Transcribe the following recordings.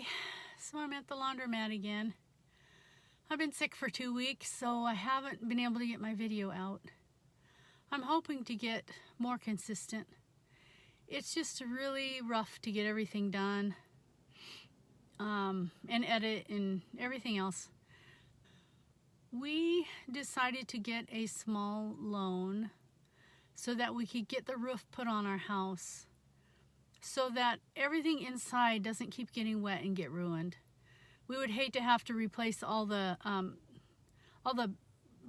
Okay, so I'm at the laundromat again. I've been sick for 2 weeks, so I haven't been able to get my video out. I'm hoping to get more consistent. It's just really rough to get everything done and edit and everything else. We decided to get a small loan so that we could get the roof put on our house so that everything inside doesn't keep getting wet and get ruined. We would hate to have to replace all the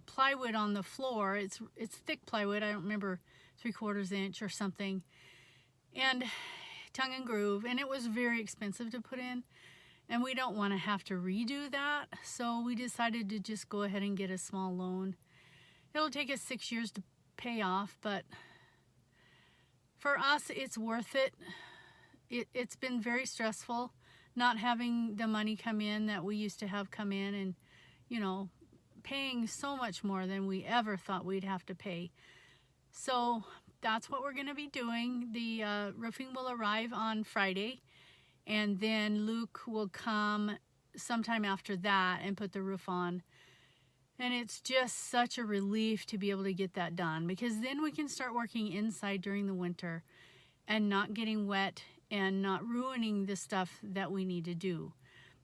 plywood on the floor. It's thick plywood. I don't remember, 3/4 inch or something, and tongue and groove, and it was very expensive to put in, and we don't want to have to redo that. So we decided to just go ahead and get a small loan. It'll take us 6 years to pay off, but for us it's worth it. It's been very stressful not having the money come in that we used to have come in, and paying so much more than we ever thought we'd have to pay. So that's what we're going to be doing. The roofing will arrive on Friday, and then Luke will come sometime after that and put the roof on. And it's just such a relief to be able to get that done, because then we can start working inside during the winter and not getting wet and not ruining the stuff that we need to do.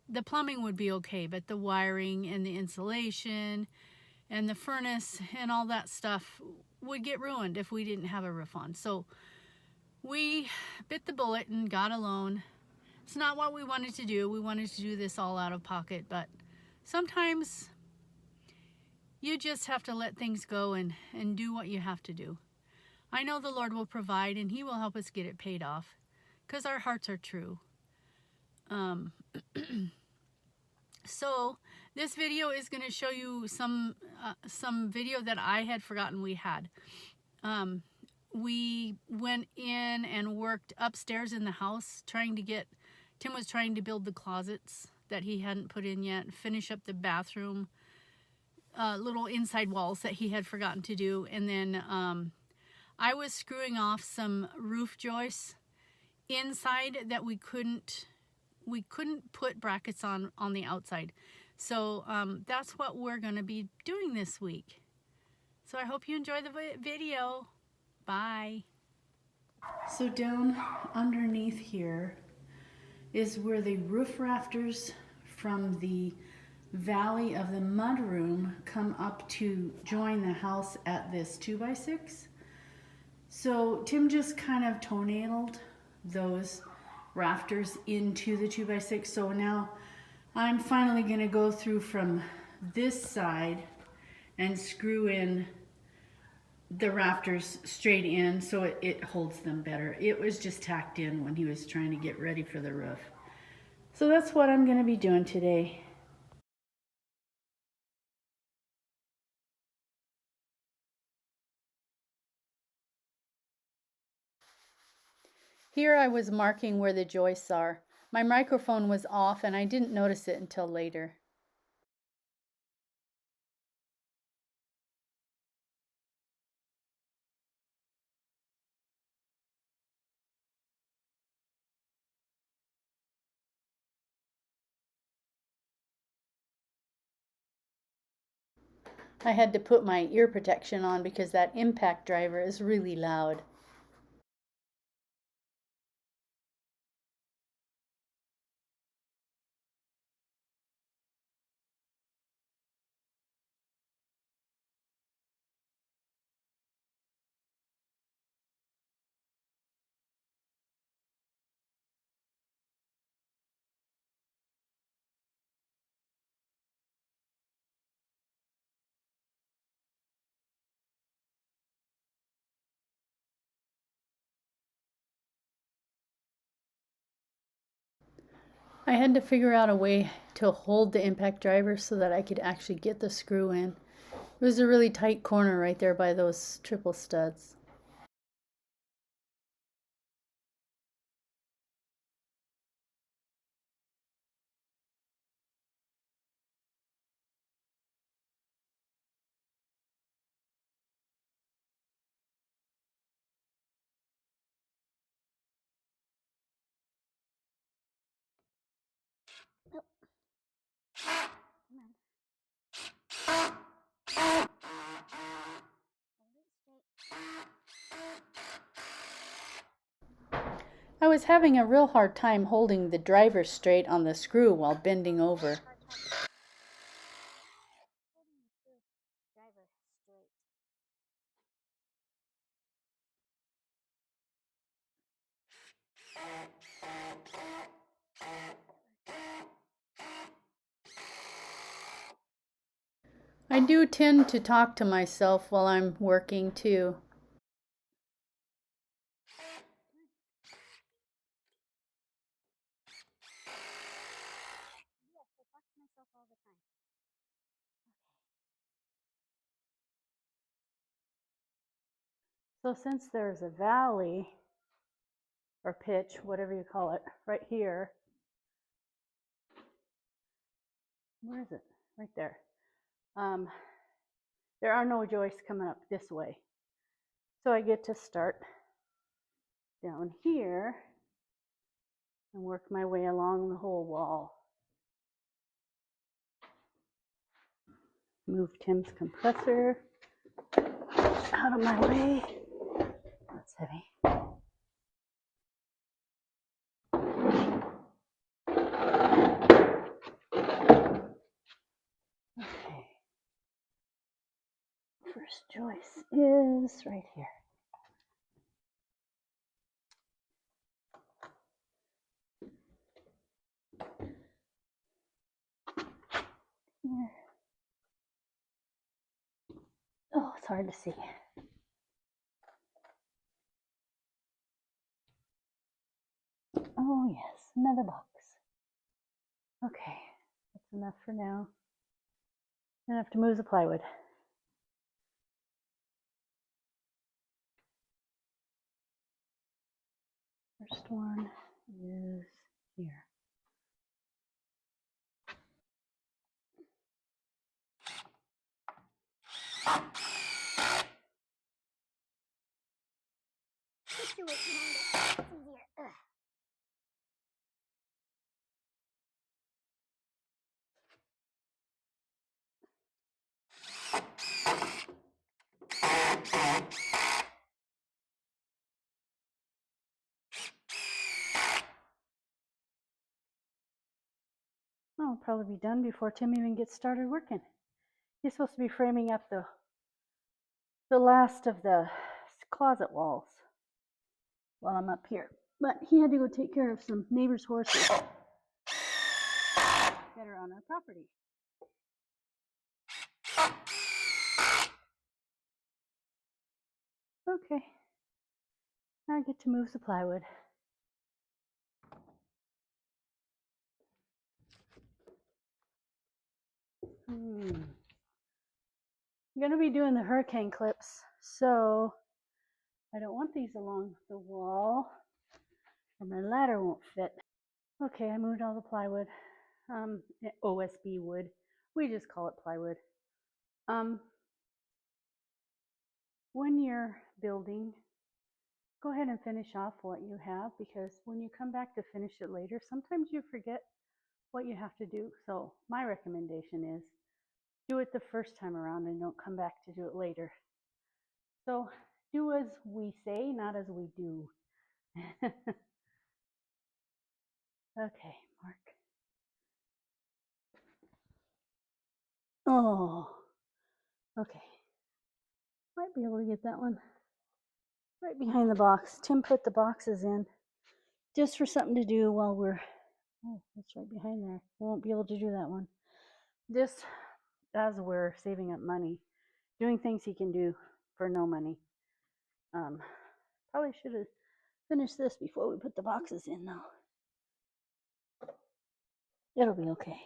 The plumbing would be okay, but the wiring and the insulation and the furnace and all that stuff would get ruined if we didn't have a roof on. So we bit the bullet and got a loan. It's not what we wanted to do. We wanted to do this all out of pocket, but sometimes you just have to let things go and do what you have to do. I know the Lord will provide, and He will help us get it paid off, because our hearts are true. So this video is going to show you some video that I had forgotten we had. We went in and worked upstairs in the house Tim was trying to build the closets that he hadn't put in yet, finish up the bathroom, little inside walls that he had forgotten to do, and then I was screwing off some roof joists inside that we couldn't put brackets on the outside. So that's what we're going to be doing this week. So I hope you enjoy the video. Bye. So down underneath here is where the roof rafters from the valley of the mudroom come up to join the house at this 2x6. So Tim just kind of toe-nailed those rafters into the 2x6. So now I'm finally going to go through from this side and screw in the rafters straight in so it holds them better. It was just tacked in when he was trying to get ready for the roof. So that's what I'm going to be doing today. Here I was marking where the joists are. My microphone was off and I didn't notice it until later. I had to put my ear protection on because that impact driver is really loud. I had to figure out a way to hold the impact driver so that I could actually get the screw in. It was a really tight corner right there by those triple studs. I was having a real hard time holding the driver straight on the screw while bending over. I do tend to talk to myself while I'm working too. So since there's a valley or pitch, whatever you call it, right here, where is it? Right there. There are no joists coming up this way. So I get to start down here and work my way along the whole wall. Move Tim's compressor out of my way. That's heavy. Okay. First joist is right here. Here. Oh, it's hard to see. Oh yes, another box. Okay, that's enough for now. Then I have to move the plywood. First one is here. I'll probably be done before Tim even gets started working. He's supposed to be framing up the last of the closet walls while I'm up here. But he had to go take care of some neighbors' horses that are on our property. Okay, now I get to move the plywood. I'm gonna be doing the hurricane clips, so I don't want these along the wall or my ladder won't fit. Okay, I moved all the plywood. OSB wood. We just call it plywood. When you're building, go ahead and finish off what you have, because when you come back to finish it later, sometimes you forget what you have to do. So my recommendation is do it the first time around and don't come back to do it later. So do as we say, not as we do. Okay, Mark. Oh, okay. Might be able to get that one right behind the box. Tim put the boxes in just for something to do while we're, oh, that's right behind there. We won't be able to do that one. Just as we're saving up money, doing things he can do for no money. Probably should have finished this before we put the boxes in though. It'll be okay.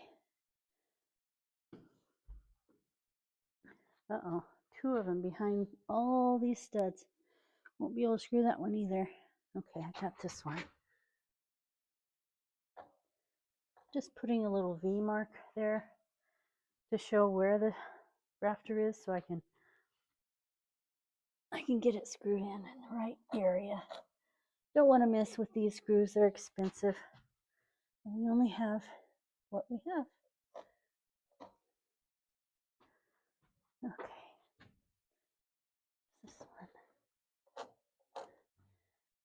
Uh-oh, two of them behind all these studs. Won't be able to screw that one either. Okay, I got this one. Just putting a little V mark there to show where the rafter is so I can get it screwed in the right area. Don't want to mess with these screws, they're expensive. And we only have what we have. Okay. This one.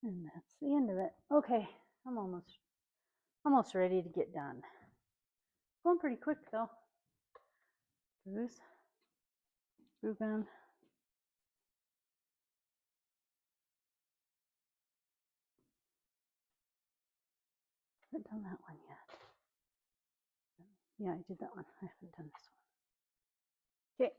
And that's the end of it. Okay, I'm almost ready to get done. Going pretty quick though. Bruce. Ruben. I haven't done that one yet. Yeah, I did that one. I haven't done this one. Okay.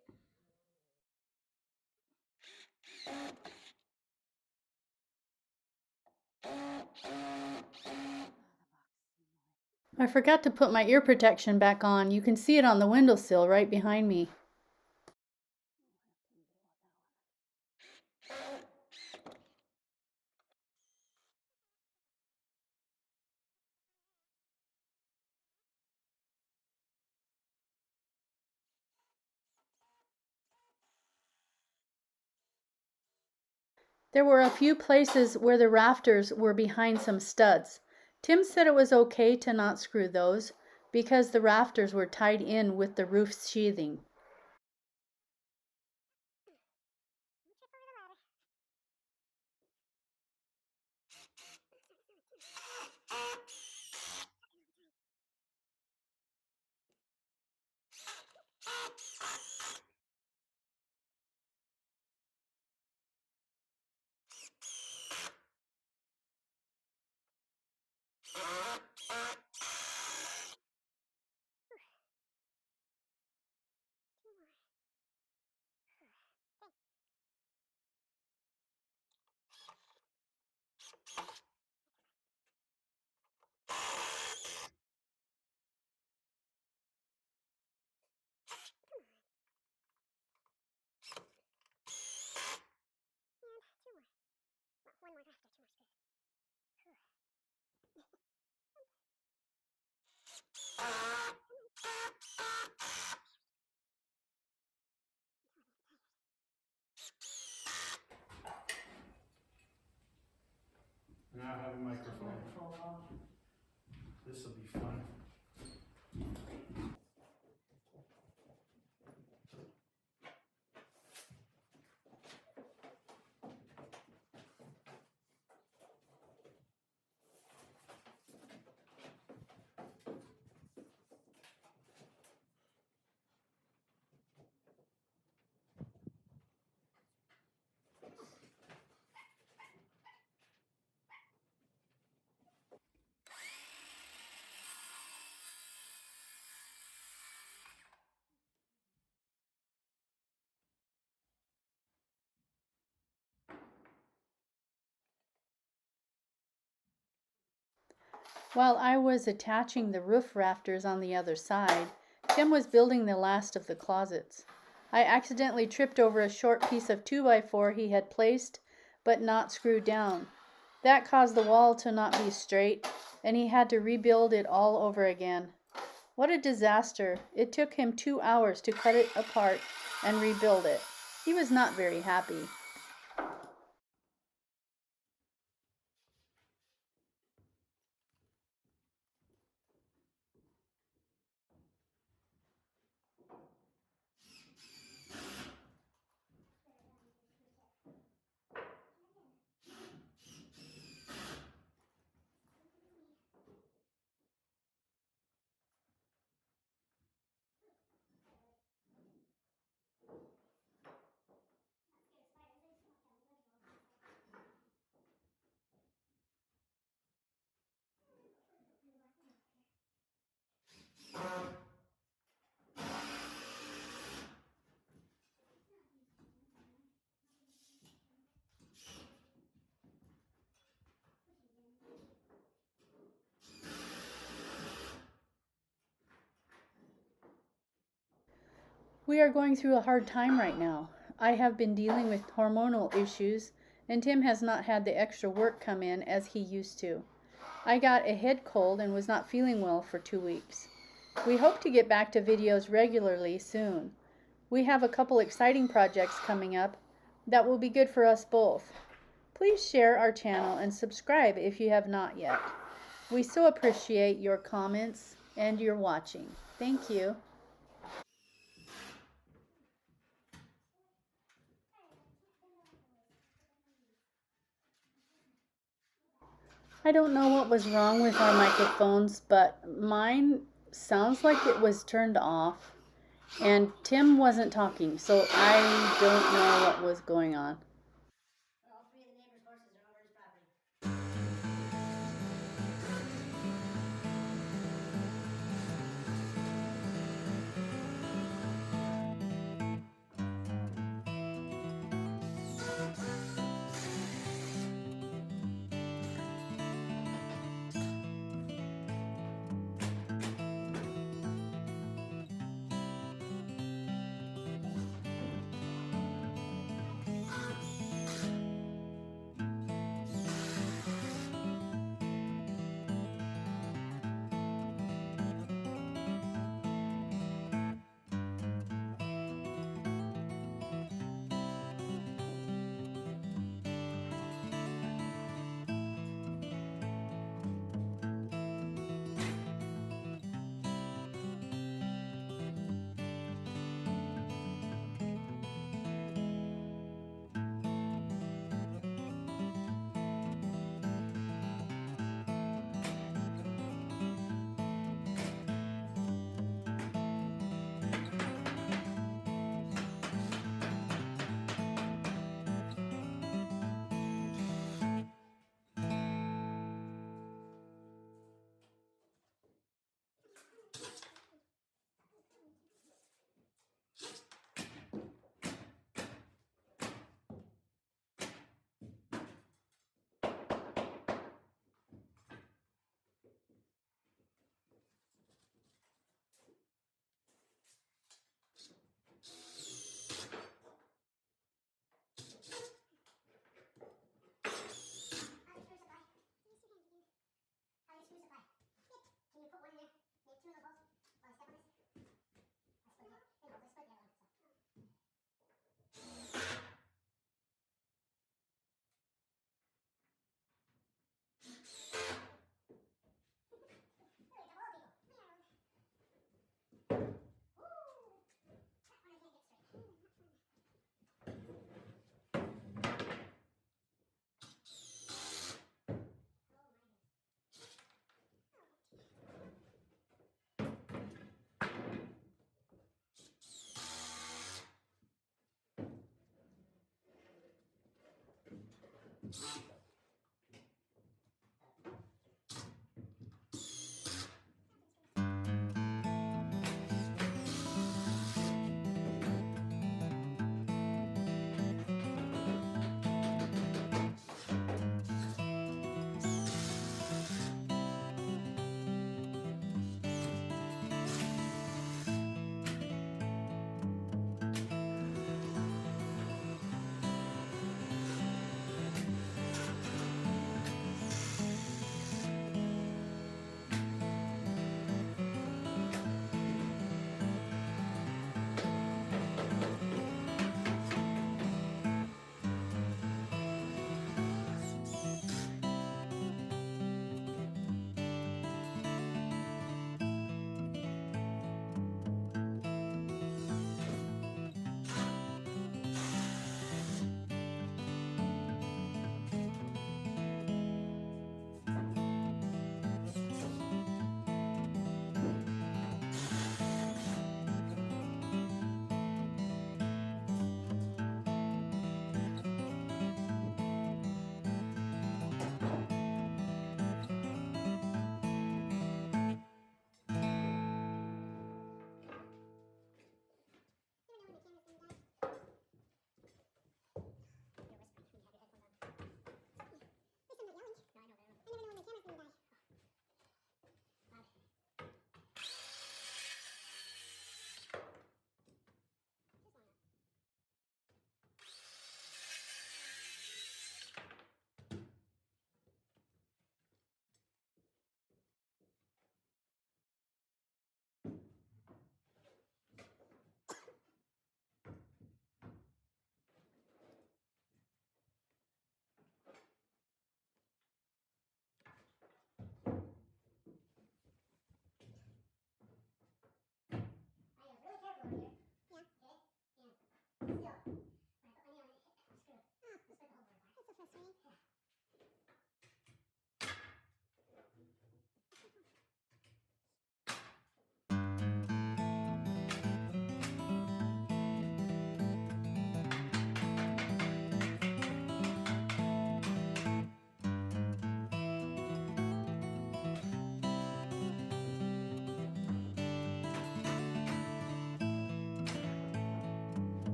I forgot to put my ear protection back on. You can see it on the windowsill right behind me. There were a few places where the rafters were behind some studs. Tim said it was okay to not screw those because the rafters were tied in with the roof sheathing. Now I have a microphone. This will be fun. While I was attaching the roof rafters on the other side, Tim was building the last of the closets. I accidentally tripped over a short piece of 2x4 he had placed but not screwed down. That caused the wall to not be straight, and he had to rebuild it all over again. What a disaster. It took him 2 hours to cut it apart and rebuild it. He was not very happy. We are going through a hard time right now. I have been dealing with hormonal issues, and Tim has not had the extra work come in as he used to. I got a head cold and was not feeling well for 2 weeks. We hope to get back to videos regularly soon. We have a couple exciting projects coming up that will be good for us both. Please share our channel and subscribe if you have not yet. We so appreciate your comments and your watching. Thank you. I don't know what was wrong with our microphones, but mine sounds like it was turned off. And Tim wasn't talking, so I don't know what was going on. All three of the neighbors' horses are over his property.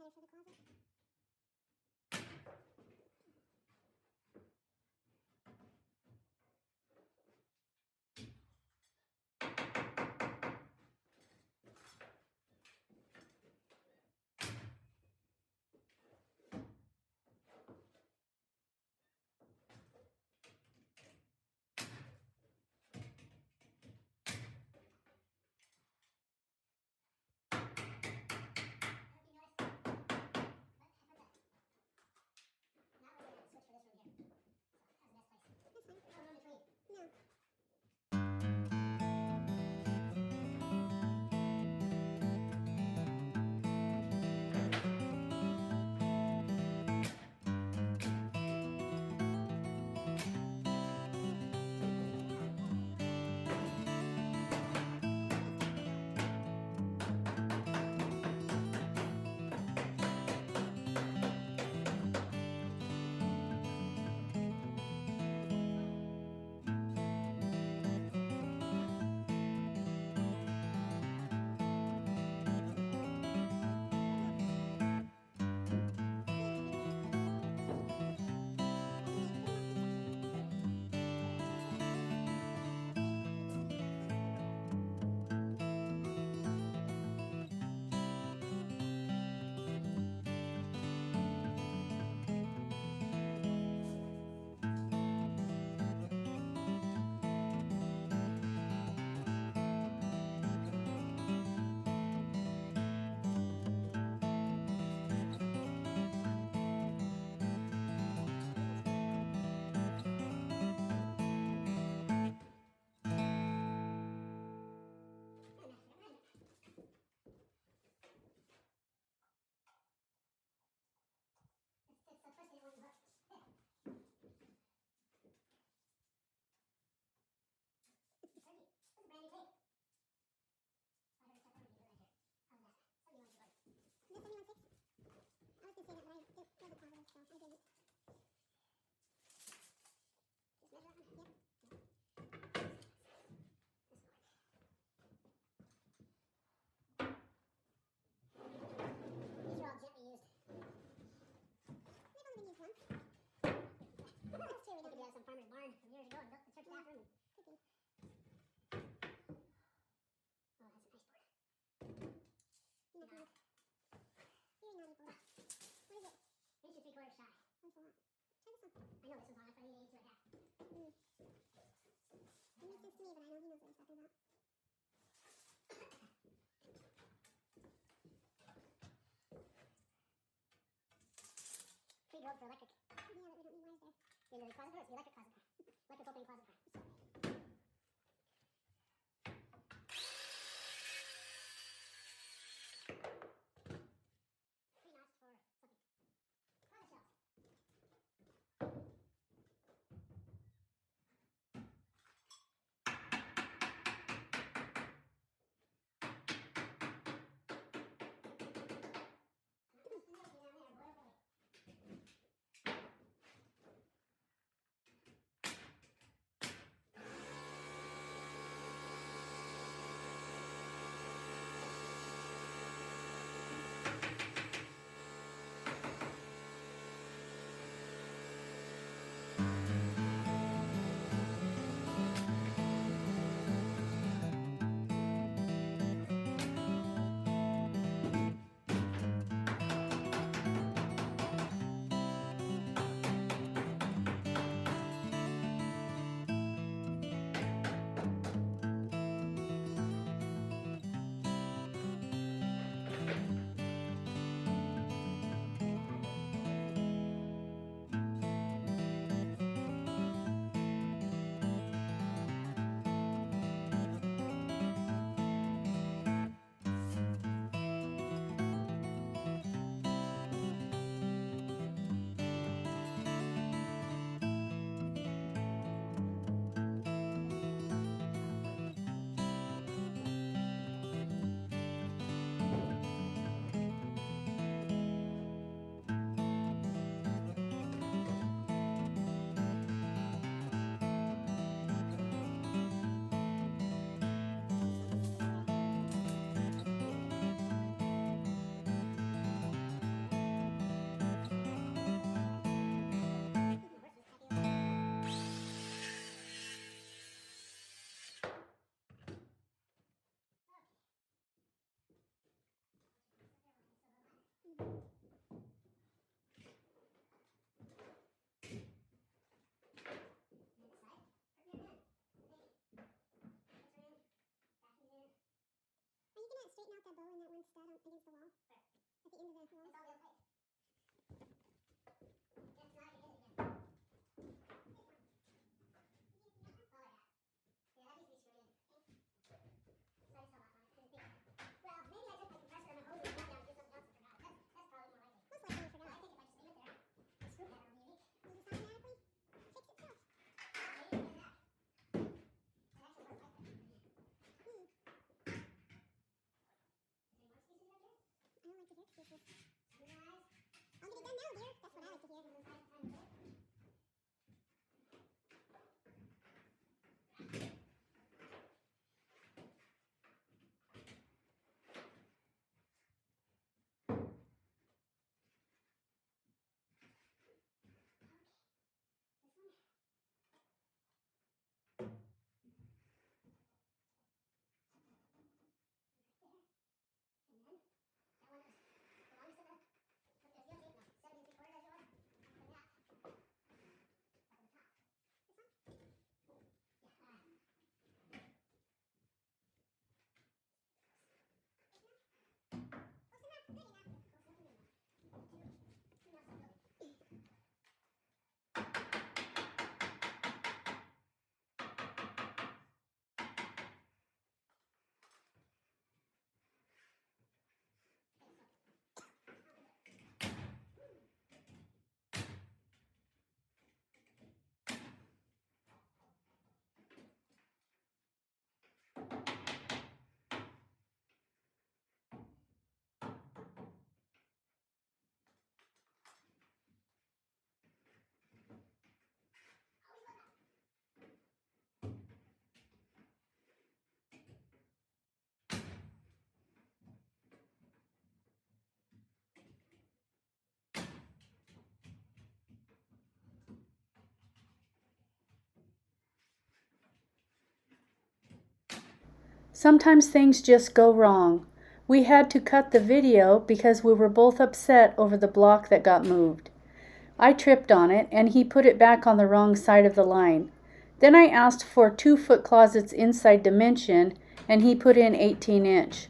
there for the closet. No. It's so twisted it won't even hook. Fergie, this is a brand new tape. I heard a step over you do it right here. How's that? 71 2. Is this 71.6? I was gonna say that, but it wasn't positive, so I didn't. Just measure that one. Yep. This will work. These are all gently used. They've only been used once. That's true. We took it out of some farmer's barn from years ago and built the church bathroom. Could be. Oh, that's a nice board. You know, kind of. Very naughty board. What is it? Inch and 3/4 shy. That's a lot. Try this one. I know this one's on. I thought you need 82 and a half. It makes sense to me, but I know he knows what he's talking about. Free road for electric. Yeah, but we don't need wires there. In the closet door, it's the electric closet car. Electric opening closet car. Three knots for something. Closet shelf. bow and that one stud against the wall. At the end of the wall. It's all the other place. That's not gonna hit it again. Oh, yeah. Yeah, that needs to be screwed in. So I just held off on it. Didn't think. Well, maybe I took my compressor and my hose and went down to do something else and forgot it. That's probably more likely. Most likely you But forgot. I think if I just leave it there, the screw pattern will be unique. Will just automatically fix itself. Maybe even that. It actually works like that. Is there any more excuses out there? I don't like to hear excuses. Screw guys. I'll get it done now, dear. That's what I like to hear. Screw guys, time to go. Sometimes things just go wrong. We had to cut the video because we were both upset over the block that got moved. I tripped on it and he put it back on the wrong side of the line. Then I asked for 2-foot closets inside dimension and he put in 18-inch.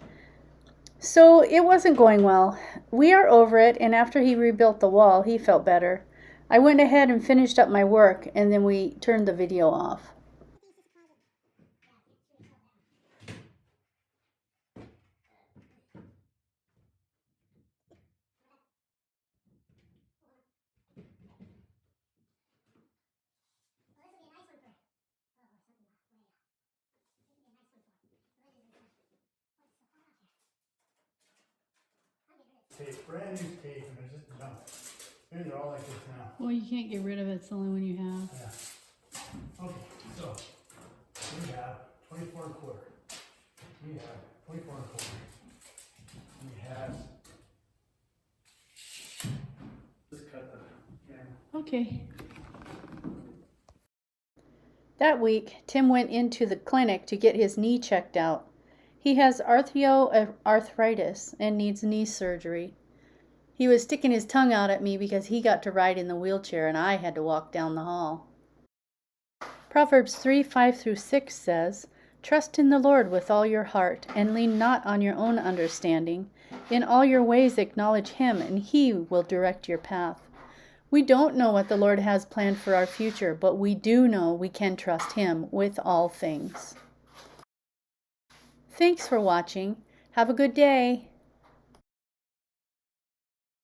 So it wasn't going well. We are over it, and after he rebuilt the wall, he felt better. I went ahead and finished up my work and then we turned the video off. Tape, brand new tape, and they're just junk. Maybe they're all like this now. Well, you can't get rid of it. It's the only one you have. Yeah. Okay, so we have 24 and a quarter. We have 24 and a quarter. We have. Just cut the. Yeah. Okay. That week, Tim went into the clinic to get his knee checked out. He has arthritis and needs knee surgery. He was sticking his tongue out at me because he got to ride in the wheelchair and I had to walk down the hall. Proverbs 3:5-6 says, "Trust in the Lord with all your heart and lean not on your own understanding. In all your ways acknowledge him and he will direct your path." We don't know what the Lord has planned for our future, but we do know we can trust him with all things. Thanks for watching. Have a good day.